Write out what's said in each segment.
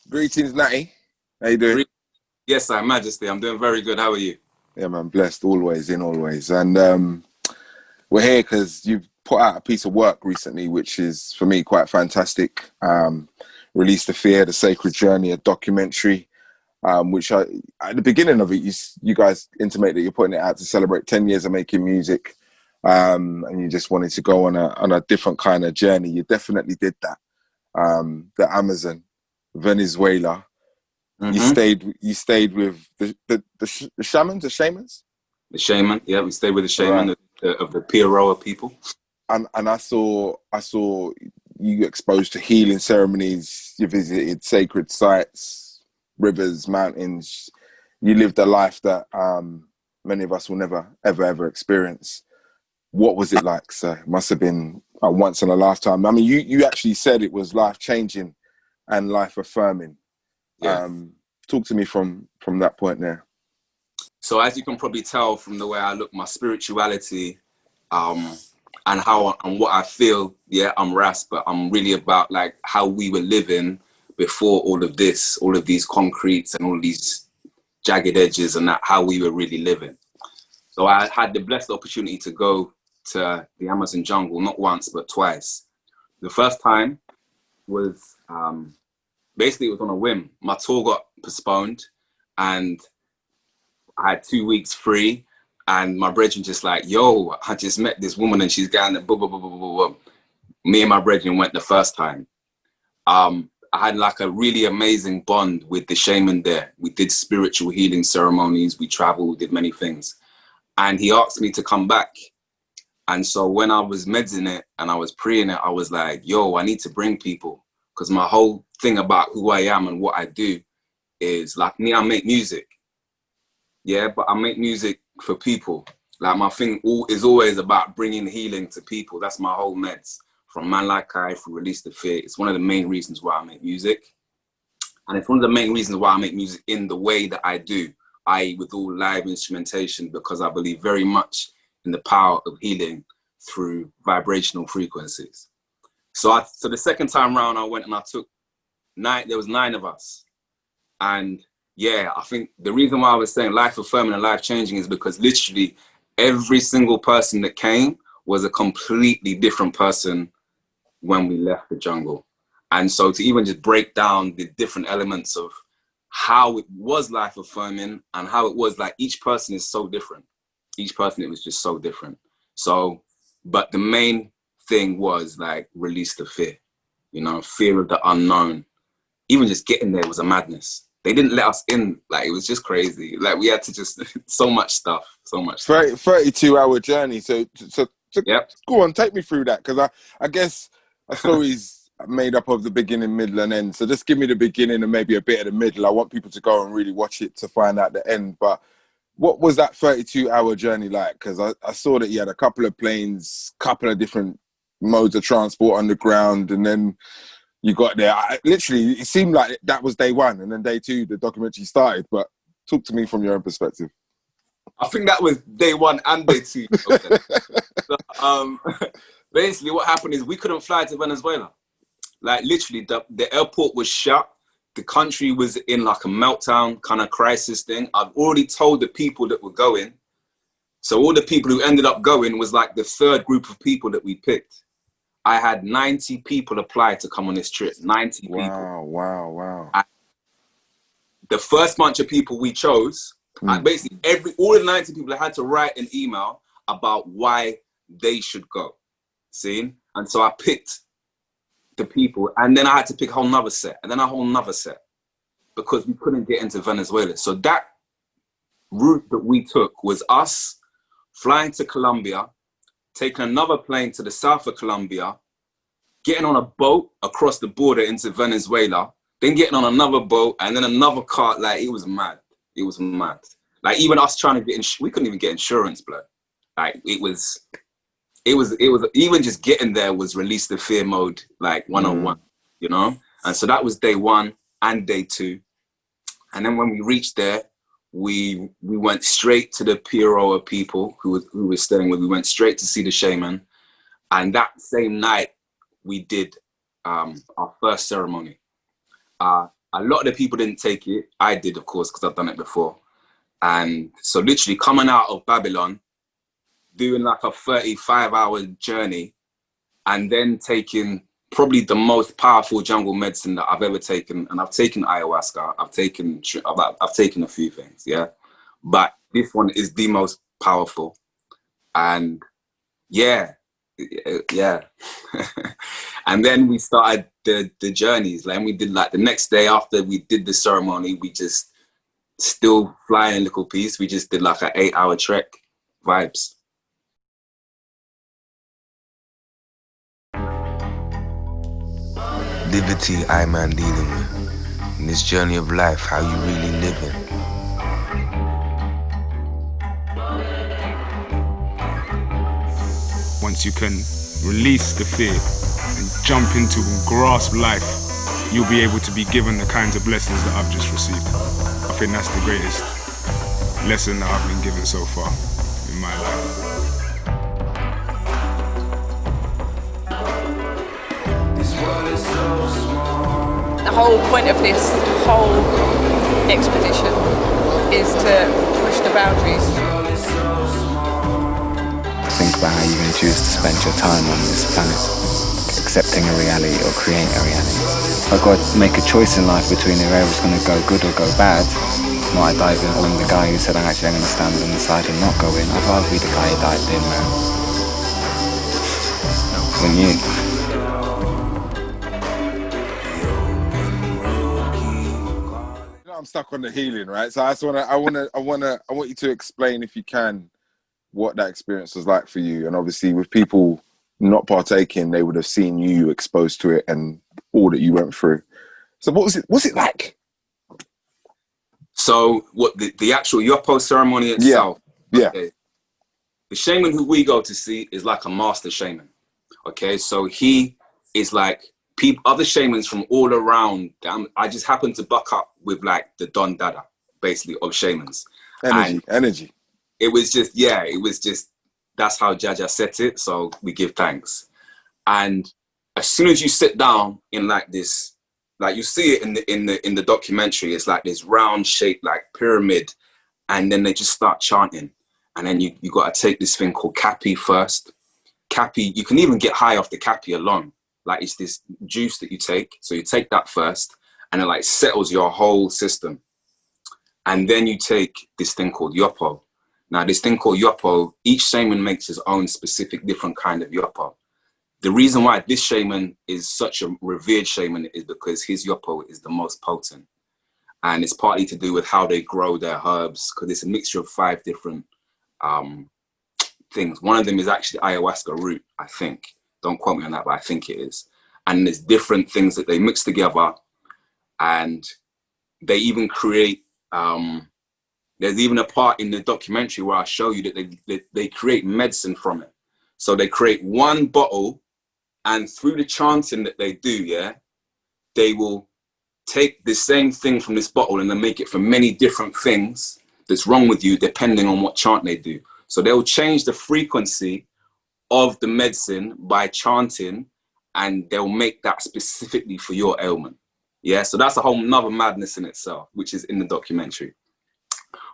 Greetings, Natty. How you doing? Yes, Sir Majesty. I'm doing very good. How are you? Yeah, man, blessed always, in always. And we're here because you've put out a piece of work recently, which is, for me, quite fantastic. Released The Fear, The Sacred Journey, a documentary, which at the beginning of it, you guys intimate that you're putting it out to celebrate 10 years of making music. And you just wanted to go on a different kind of journey. You definitely did that. The Amazon, Venezuela. You stayed with the shamans, the shamans. The shaman. Yeah, we stayed with the shaman Right. of the Piaroa people. And I saw you exposed to healing ceremonies. You visited sacred sites, rivers, mountains. You lived a life that many of us will never ever experience. What was it like, sir? It must have been a once in a lifetime. I mean, you actually said it was life changing and life affirming. Yeah. Talk to me from that point there. So as you can probably tell from the way I look, my spirituality, and what I feel, yeah, I'm Ras, but I'm really about like how we were living before all of this, all of these concretes and all of these jagged edges, and that how we were really living. So I had the blessed opportunity to go to the Amazon jungle, not once, but twice. The first time was basically it was on a whim. My tour got postponed and I had 2 weeks free, and my brethren just like, yo, I just met this woman and she's going to blah, blah, blah, blah, blah, blah. Me and my brethren went the first time. I had like a really amazing bond with the shaman there. We did spiritual healing ceremonies. We traveled, did many things. And he asked me to come back. And so when I was medsing it and I was preying it, I was like, yo, I need to bring people. Because my whole thing about who I am and what I do is like me, I make music. Yeah, but I make music for people. Like my thing is always about bringing healing to people. That's my whole meds. From Man Like I, through Release the Fear. It's one of the main reasons why I make music. And it's one of the main reasons why I make music in the way that I do, i.e. with all live instrumentation, because I believe very much in the power of healing through vibrational frequencies. So the second time round I went and I took there was 9 of us. And yeah, I think the reason why I was saying life affirming and life changing is because literally every single person that came was a completely different person when we left the jungle. And so to even just break down the different elements of how it was life affirming and how it was like each person is so different. Each person, it was just so different. So, but the main thing was like release the fear, fear of the unknown. Even just getting there was a madness. They didn't let us in. Like, it was just crazy. Like, we had to just, so much stuff. 32-hour journey. So yep. Go on, take me through that. Because I guess a story's made up of the beginning, middle, and end. So just give me the beginning and maybe a bit of the middle. I want people to go and really watch it to find out the end. But what was that 32-hour journey like? Because I saw that you had a couple of planes, couple of different modes of transport on the ground, and then you got there. Literally, it seemed like that was day one, and then day two, the documentary started. But talk to me from your own perspective. I think that was day one and day two. Okay. So, basically, what happened is we couldn't fly to Venezuela. Like, literally, the airport was shut. The country was in like a meltdown kind of crisis thing. I've already told the people that were going. So all the people who ended up going was like the third group of people that we picked. I had 90 people apply to come on this trip. 90 people. Wow. The first bunch of people we chose, basically all the 90 people had to write an email about why they should go. See? And so I picked the people, and then I had to pick a whole nother set, and then a whole nother set, because we couldn't get into Venezuela. So that route that we took was us flying to Colombia, taking another plane to the south of Colombia, getting on a boat across the border into Venezuela, then getting on another boat, and then another car. Like, it was mad. It was mad. Like, even us trying to get we couldn't even get insurance, blood. Like, it was even just getting there was release the fear mode, like 101, And so that was day one and day two. And then when we reached there, we went straight to the Piaroa people who were staying with. We went straight to see the shaman. And that same night, we did our first ceremony. A lot of the people didn't take it. I did, of course, because I've done it before. And so literally coming out of Babylon, doing like a 35-hour journey, and then taking probably the most powerful jungle medicine that I've ever taken. And I've taken ayahuasca, I've taken a few things, yeah. But this one is the most powerful. And yeah. And then we started the journeys. Like, and we did like the next day after we did the ceremony, we just still flying a little piece. We just did like an 8-hour trek. Vibes. Liberty I man dealing with. In this journey of life, how you really living. Once you can release the fear and jump into and grasp life, you'll be able to be given the kinds of blessings that I've just received. I think that's the greatest lesson that I've been given so far in my life. The whole point of this whole expedition is to push the boundaries. Think about how you're going to choose to spend your time on this planet, accepting a reality or creating a reality. I've got to make a choice in life between if I was going to go good or go bad. Not I dive in. I'm the guy who said I'm going to stand on the side and not go in. I'd rather be the guy who dived in, man. Than you. I'm stuck on the healing, right? So I want you to explain, if you can, what that experience was like for you. And obviously, with people not partaking, they would have seen you exposed to it and all that you went through. So what was it? What's it like? So what the actual Yopo ceremony itself? Yeah. Okay. The shaman who we go to see is like a master shaman. Okay, so he is like other shamans from all around. I just happened to buck up with like the Don Dada, basically, of shamans. Energy. It was just, that's how Jaja set it. So we give thanks. And as soon as you sit down in like this, like you see it in the documentary, it's like this round shaped like pyramid, and then they just start chanting. And then you got to take this thing called Capi first. Capi, you can even get high off the Capi alone. Like, it's this juice that you take. So you take that first, and it like settles your whole system. And then you take this thing called Yopo. Now, this thing called Yopo, each shaman makes his own specific different kind of Yopo. The reason why this shaman is such a revered shaman is because his Yopo is the most potent. And it's partly to do with how they grow their herbs, because it's a mixture of 5 different things. One of them is actually ayahuasca root, I think. Don't quote me on that, but I think it is. And there's different things that they mix together, and they even create, there's even a part in the documentary where I show you that they create medicine from it. So they create one bottle, and through the chanting that they do, they will take the same thing from this bottle and then make it for many different things that's wrong with you, depending on what chant they do. So they'll change the frequency of the medicine by chanting, and they'll make that specifically for your ailment. Yeah, so that's a whole nother madness in itself, which is in the documentary.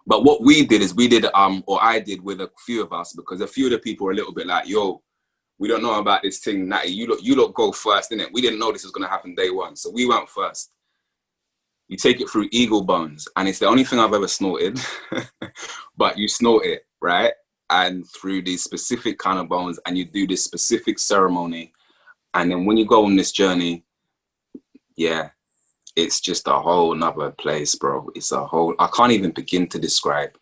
But what we did is or I did with a few of us, because a few of the people were a little bit like, yo, we don't know about this thing, Natty. You lot go first, innit? We didn't know this was gonna happen day one. So we went first. You take it through eagle bones, and it's the only thing I've ever snorted, but you snort it, right? And through these specific kind of bones, and you do this specific ceremony. And then when you go on this journey, it's just a whole nother place, bro. It's a whole, I can't even begin to describe.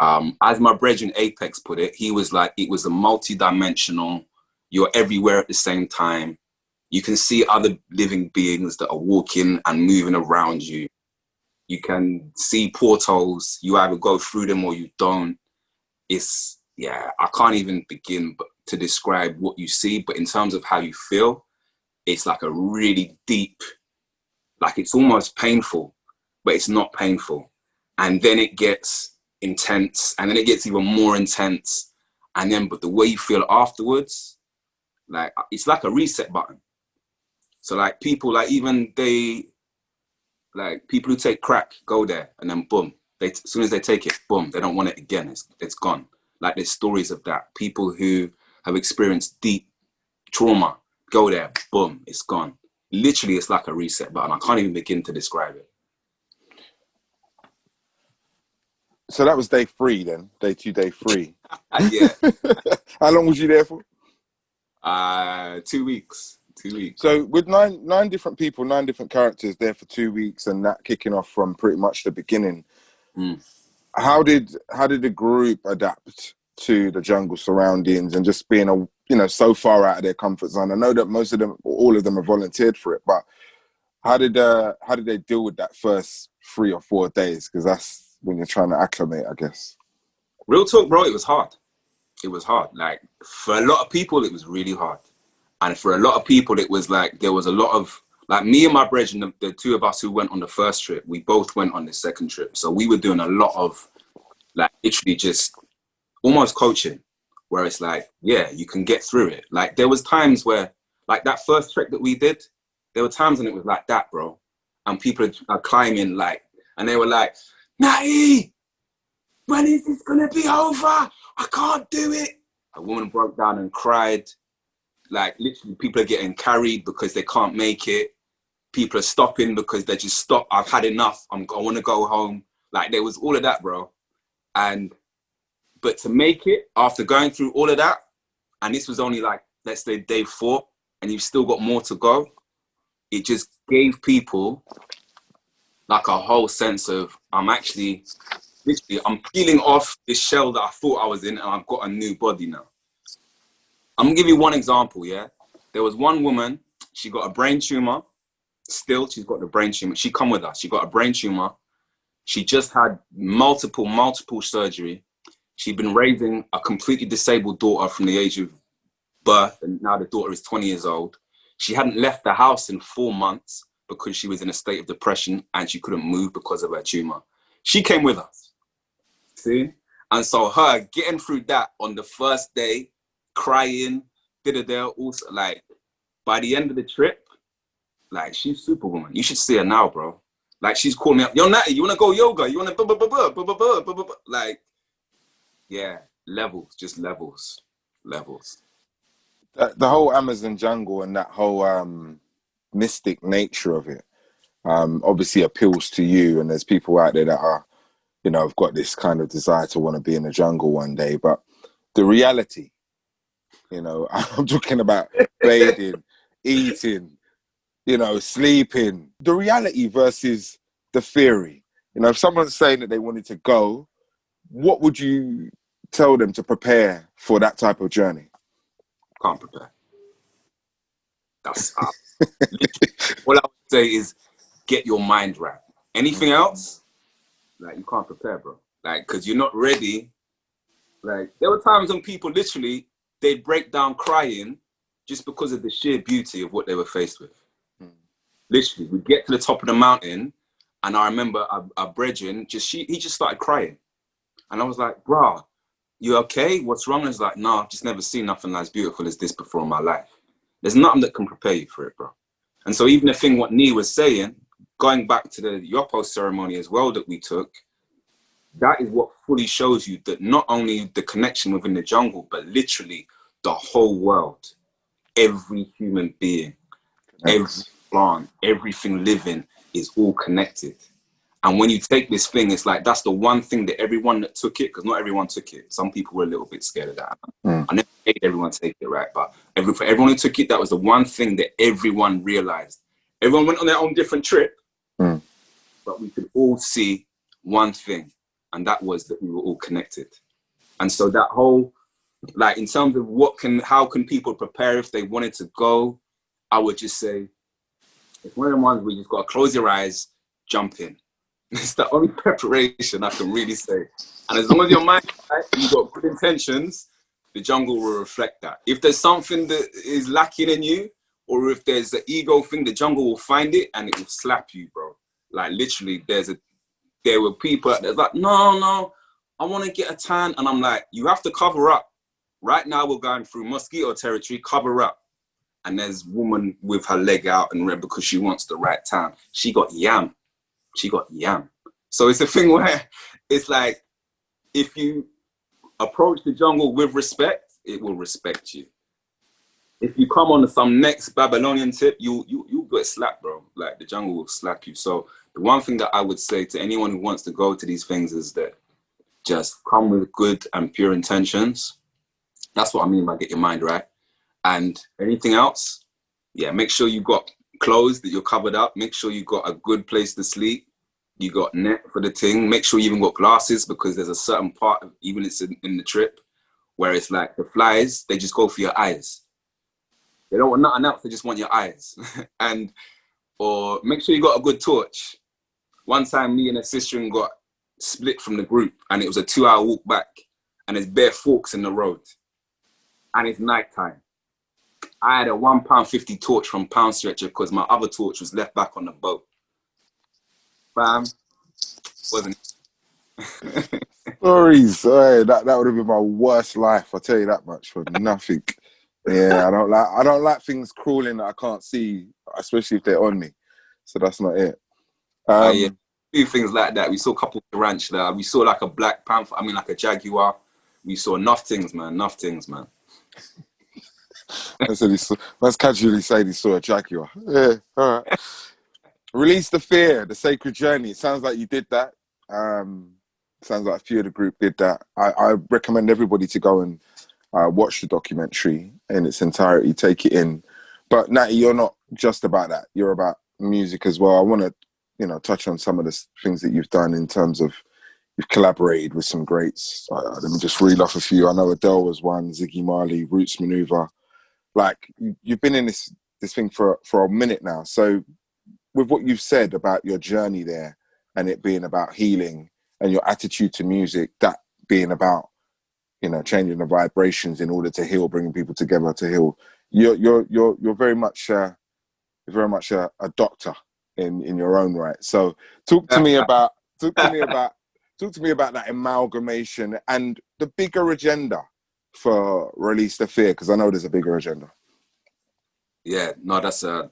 As my brethren Apex put it, he was like, it was a multi-dimensional, you're everywhere at the same time. You can see other living beings that are walking and moving around you. You can see portals, you either go through them or you don't. It's, I can't even begin to describe what you see, but in terms of how you feel, it's like a really deep, like it's almost painful, but it's not painful. And then it gets intense, and then it gets even more intense. And then, but the way you feel afterwards, like, it's like a reset button. So like people, like even Like people who take crack go there and then boom, as soon as they take it, boom, they don't want it again. It's gone. Like there's stories of that. People who have experienced deep trauma go there, boom, it's gone. Literally, it's like a reset button. I can't even begin to describe it. So that was day 3 then, day 2, day 3. Yeah. How long was you there for? 2 weeks. 2 weeks. So with nine different people, 9 different characters there for 2 weeks, and that kicking off from pretty much the beginning. How did the group adapt to the jungle surroundings and just being so far out of their comfort zone? I know that most of them, all of them, have volunteered for it, but how did they deal with that first 3 or 4 days? Because that's when you're trying to acclimate, I guess. Real talk, bro, it was hard. It was hard. Like, for a lot of people, it was really hard. And for a lot of people, it was like, there was a lot of, like me and my brethren, the 2 of us who went on the first trip, we both went on the second trip. So we were doing a lot of, like, literally just almost coaching, where it's like, yeah, you can get through it. Like, there was times where, like that first trek that we did, there were times when it was like that, bro. And people are climbing, like, and they were like, Natty, when is this gonna be over? I can't do it. A woman broke down and cried. Like, literally, people are getting carried because they can't make it. People are stopping because they just stop. I've had enough. I want to go home. Like, there was all of that, bro. But to make it after going through all of that, and this was only like, let's say day 4, and you've still got more to go, it just gave people like a whole sense of, I'm peeling off this shell that I thought I was in, and I've got a new body now. I'm gonna give you one example, yeah? There was one woman, she got a brain tumor. Still, she's got the brain tumor. She come with us. She got a brain tumor. She just had multiple surgery. She'd been raising a completely disabled daughter from the age of birth, and now the daughter is 20 years old. She hadn't left the house in 4 months because she was in a state of depression and she couldn't move because of her tumor. She came with us, see? And so her getting through that on the first day, crying, also, like, by the end of the trip, like, she's Superwoman. You should see her now, bro. Like, she's calling me up, yo, Natty, you want to go yoga? You want to like, yeah, levels, just levels. The whole Amazon jungle and that whole mystic nature of it obviously appeals to you, and there's people out there that are, have got this kind of desire to want to be in the jungle one day. But the reality, I'm talking about bathing, eating, sleeping. The reality versus the theory. If someone's saying that they wanted to go, what would you tell them to prepare for that type of journey? Can't prepare. That's all I would say is get your mind right. Anything else, like, you can't prepare, bro. Like, because you're not ready. Like, there were times when people literally, they'd break down crying just because of the sheer beauty of what they were faced with. Literally, we'd get to the top of the mountain, and I remember our brethren, he just started crying. And I was like, bro, you okay? What's wrong? And he's like, no, I've just never seen nothing as beautiful as this before in my life. There's nothing that can prepare you for it, bro. And so even the thing what Nee was saying, going back to the Yopo ceremony as well that we took, that is what fully shows you that not only the connection within the jungle, but literally the whole world, every human being, every plant, everything living is all connected. And when you take this thing, it's like, that's the one thing that everyone that took it, because not everyone took it. Some people were a little bit scared of that. I never made everyone take it, right? But for everyone who took it, that was the one thing that everyone realized. Everyone went on their own different trip, but we could all see one thing, and that was that we were all connected. And so that whole, like, in terms of how can people prepare if they wanted to go, I would just say, it's one of the ones where you just got to close your eyes, jump in. It's the only preparation I can really say. And as long as your mind is right, you've got good intentions, the jungle will reflect that. If there's something that is lacking in you, or if there's an ego thing, the jungle will find it and it will slap you, bro. Like, literally, there were people out there like, no, I want to get a tan. And I'm like, you have to cover up. Right now, we're going through mosquito territory, cover up. And there's a woman with her leg out and red because she wants the right tan. She got yam. she got yam. So it's a thing where it's like, if you approach the jungle with respect, it will respect you. If you come on some next Babylonian tip, you get slapped, bro. Like, the jungle will slap you. So the one thing that I would say to anyone who wants to go to these things is that just come with good and pure intentions. That's what I mean by get your mind right. And anything else, yeah, make sure you got clothes that you're covered up. Make sure you got a good place to sleep. You got net for the thing. Make sure you even got glasses, because there's a certain part of, even it's in the trip, where it's like the flies, they just go for your eyes. They don't want nothing else, they just want your eyes. And, or make sure you got a good torch. One time me and a sister got split from the group, and it was a 2-hour walk back, and there's bare forks in the road, and it's nighttime. I had a £1.50 torch from Pound Stretcher because my other torch was left back on the boat. Bam. Wasn't Stories. That would have been my worst life. I'll tell you that much, for nothing. Yeah, I don't like things crawling that I can't see, especially if they're on me. So that's not it. yeah. Few things like that. We saw a couple of tarantula. We saw like a black panther. I mean, like a jaguar. We saw enough things, man. Let's casually say he saw a jaguar. Yeah, all right. Release the Fear, the Sacred Journey. It sounds like you did that. Sounds like a few of the group did that. I recommend everybody to go and watch the documentary in its entirety, take it in. But Natty, you're not just about that. You're about music as well. I want to, touch on some of the things that you've done in terms of, you've collaborated with some greats. Let me just reel off a few. I know Adele was one, Ziggy Marley, Roots Maneuver. Like, you've been in this thing for a minute now. So with what you've said about your journey there, and it being about healing, and your attitude to music, that being about, changing the vibrations in order to heal, bringing people together to heal. You're very much a doctor in your own right. So talk to me about that amalgamation and the bigger agenda for Release the Fear, because I know there's a bigger agenda. Yeah, no, that's a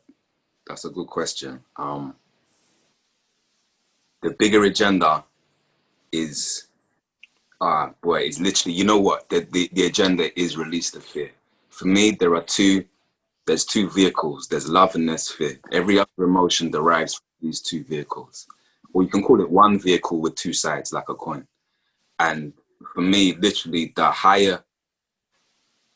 good question. The bigger agenda is, is literally, you know what? The agenda is Release the Fear. For me, there's two vehicles. There's love and there's fear. Every other emotion derives from these two vehicles. Or you can call it one vehicle with two sides, like a coin. And for me, literally, the higher,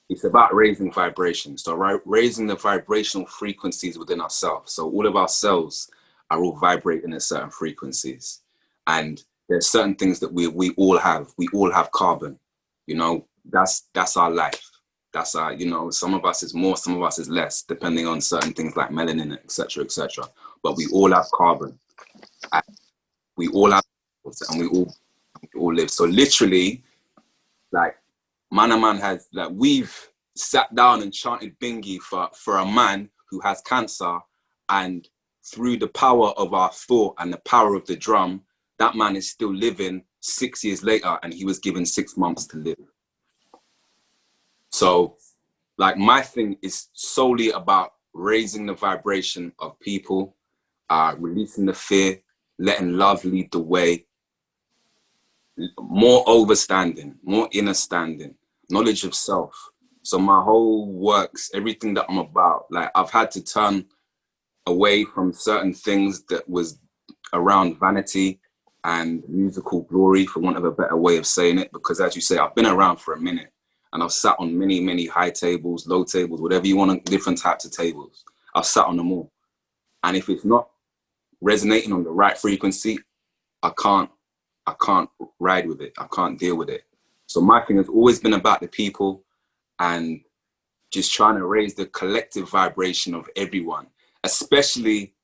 it's about raising vibrations. So raising the vibrational frequencies within ourselves. So all of our cells are all vibrating at certain frequencies. And there's certain things that we all have. We all have carbon. That's our life. That's our, some of us is more, some of us is less, depending on certain things like melanin, etc., etc. But we all have carbon. And we all have, and we all live. So literally, like, man has, like, we've sat down and chanted Bingi for a man who has cancer, and through the power of our thought and the power of the drum, that man is still living 6 years later, and he was given 6 months to live. So, like, my thing is solely about raising the vibration of people, releasing the fear, letting love lead the way, more overstanding, more inner standing, knowledge of self. So my whole works, everything that I'm about, like, I've had to turn away from certain things that was around vanity and musical glory, for want of a better way of saying it, because as you say, I've been around for a minute, and I've sat on many, many high tables, low tables, whatever you want, different types of tables. I've sat on them all. And if it's not resonating on the right frequency, I can't ride with it. I can't deal with it. So my thing has always been about the people and just trying to raise the collective vibration of everyone, especially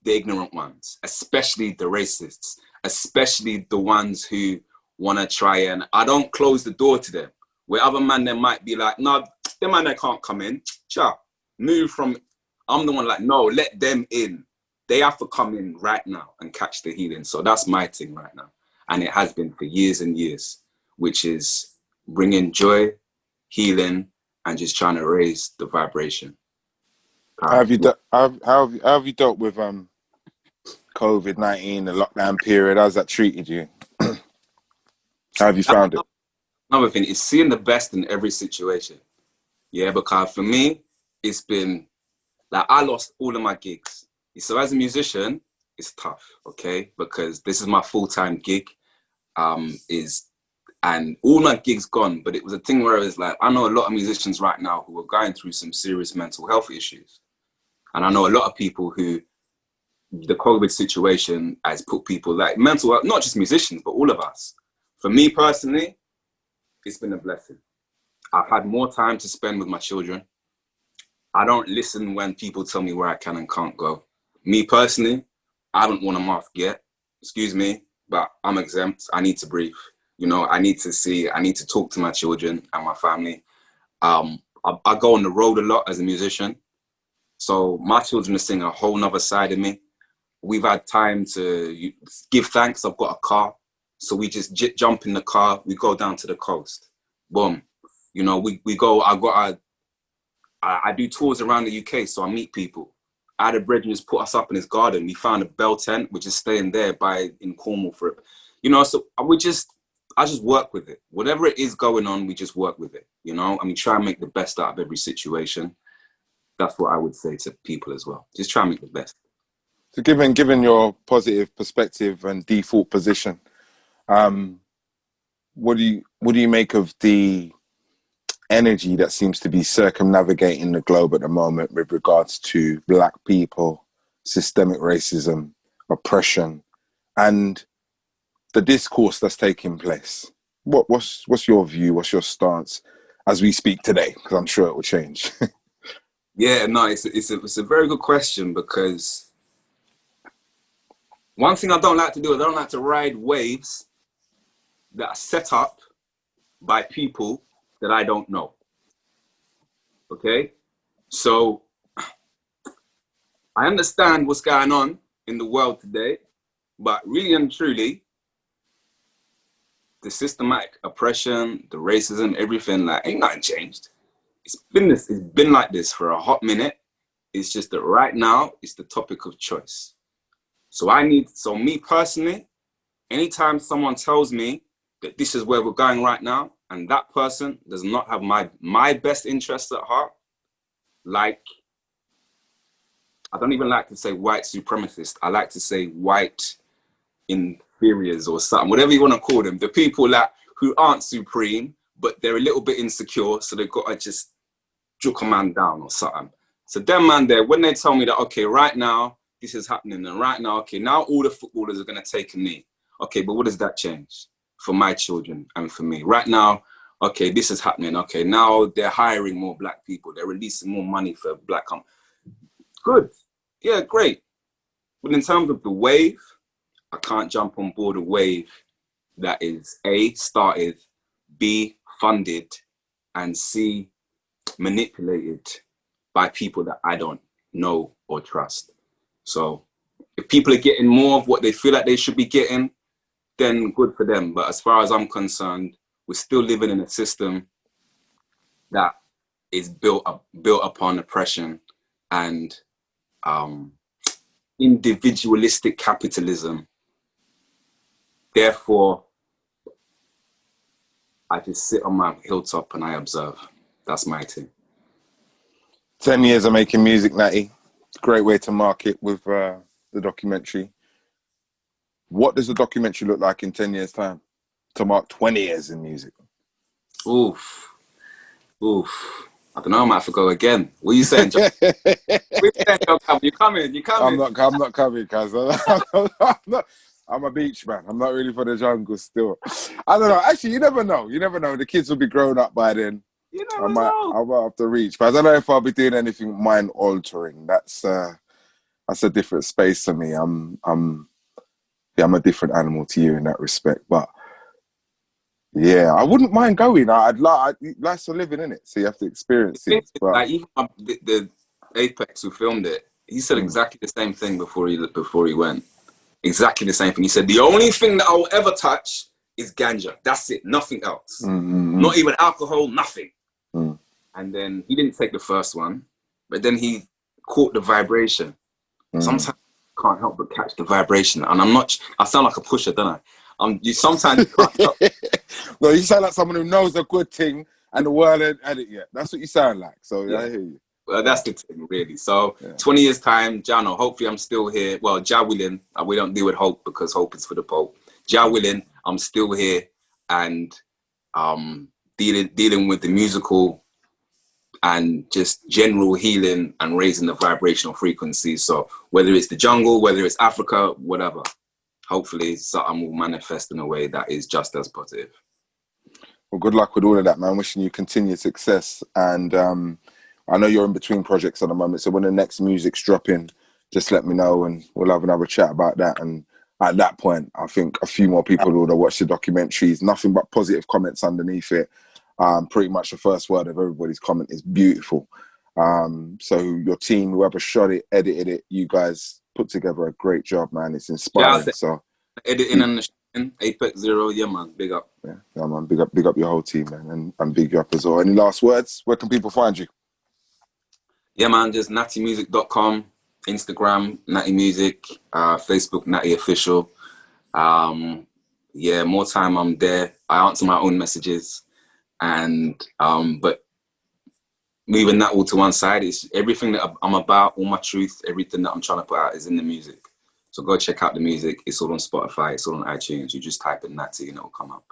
the ignorant ones, especially the racists, especially the ones who want to try, and I don't close the door to them. Where other man, they might be like, no, them man, they can't come in. Cha, move from, I'm the one like, no, let them in. They have to come in right now and catch the healing. So that's my thing right now. And it has been for years and years, which is bringing joy, healing, and just trying to raise the vibration. How have you dealt with COVID-19, the lockdown period, how's that treated you? How have you found it? Another thing is seeing the best in every situation. Yeah, because for me, it's been like I lost all of my gigs. So as a musician, it's tough, okay? Because this is my full-time gig, and all my gigs gone. But it was a thing where it was like, I know a lot of musicians right now who are going through some serious mental health issues. And I know a lot of people who the COVID situation has put people like mental health, not just musicians, but all of us. For me personally, it's been a blessing. I've had more time to spend with my children. I don't listen when people tell me where I can and can't go. Me personally, I haven't worn a mask yet. Excuse me, but I'm exempt. I need to breathe. You know, I need to talk to my children and my family. I go on the road a lot as a musician. So my children are seeing a whole nother side of me. We've had time to give thanks. I've got a car. So we just jump in the car. We go down to the coast. Boom. You know, we go, I do tours around the UK, so I meet people. I had a brethren just put us up in his garden. We found a bell tent, which is staying there in Cornwall for it. You know, so I just work with it. Whatever it is going on, we just work with it. You know, I mean, try and make the best out of every situation. That's what I would say to people as well. Just try and make the best. So given your positive perspective and default position, what do you make of the energy that seems to be circumnavigating the globe at the moment with regards to Black people, systemic racism, oppression, and the discourse that's taking place? What's your view? What's your stance as we speak today? Because I'm sure it will change. Yeah, no, it's a very good question, because one thing I don't like to do is I don't like to ride waves that are set up by people that I don't know. Okay? So I understand what's going on in the world today, but really and truly, the systematic oppression, the racism, everything, like, ain't nothing changed. It's been like this for a hot minute. It's just that right now it's the topic of choice. So me personally, anytime someone tells me that this is where we're going right now, and that person does not have my best interests at heart, like, I don't even like to say white supremacist. I like to say white inferiors or something, whatever you want to call them. The people who aren't supreme, but they're a little bit insecure, so they've got to just juke a man down or something. So them man there, when they tell me that, okay, right now, this is happening, and right now, okay, now all the footballers are going to take a knee. Okay, but what does that change for my children and for me? Right now, okay, this is happening. Okay, now they're hiring more Black people. They're releasing more money for Black companies. Good. Yeah, great. But in terms of the wave, I can't jump on board a wave that is A, started, B, funded, and C, manipulated by people that I don't know or trust. So if people are getting more of what they feel like they should be getting, then good for them. But as far as I'm concerned, we're still living in a system that is built upon oppression and individualistic capitalism. Therefore, I just sit on my hilltop and I observe. That's my thing. 10 years of making music, Natty. Great way to mark it with the documentary. What does the documentary look like in 10 years' time to mark 20 years in music? Oof. I don't know, I might have to go again. What are you saying, John? You coming? I'm not coming, cuz. I'm a beach man. I'm not really for the jungle still. I don't know. Actually, you never know. The kids will be grown up by then. I might have to reach. But I don't know if I'll be doing anything mind altering. That's a different space for me. I'm a different animal to you in that respect. But yeah, I wouldn't mind going. Life's for living, in it, so you have to experience it. But like, even the Apex who filmed it, he said exactly the same thing before he went. Exactly the same thing. He said the only thing that I will ever touch is ganja. That's it. Nothing else. Not even alcohol. Nothing. And then he didn't take the first one, but then he caught the vibration. Sometimes you can't help but catch the vibration. And I'm not, I sound like a pusher, don't I? You sometimes can't help. No, you sound like someone who knows a good thing and the world ain't had it yet. That's what you sound like. So yeah, I hear you. Well, that's the thing, really. So 20 years time, Jano, hopefully I'm still here. Well, Jah willing, we don't deal with hope because hope is for the Pope. Jah willing, I'm still here and dealing with the musical and just general healing and raising the vibrational frequencies. So whether it's the jungle, whether it's Africa, whatever, hopefully something will manifest in a way that is just as positive. Well, good luck with all of that, man. Wishing you continued success. And I know you're in between projects at the moment, so when the next music's dropping, just let me know and we'll have another chat about that. And at that point, I think a few more people would have watched the documentaries. Nothing but positive comments underneath it. Pretty much the first word of everybody's comment is beautiful. So your team, whoever shot it, edited it, you guys put together a great job, man. It's inspiring. So editing and the Apex Zero, yeah, man, big up. Yeah, man, big up your whole team, man, and big you up as well. Any last words? Where can people find you? Yeah, man, just nattymusic.com, Instagram, Natty Music, Facebook, Natty Official. Yeah, more time I'm there. I answer my own messages. And, but moving that all to one side, it's everything that I'm about, all my truth, everything that I'm trying to put out is in the music. So go check out the music. It's all on Spotify. It's all on iTunes. You just type in Natty and it'll come up.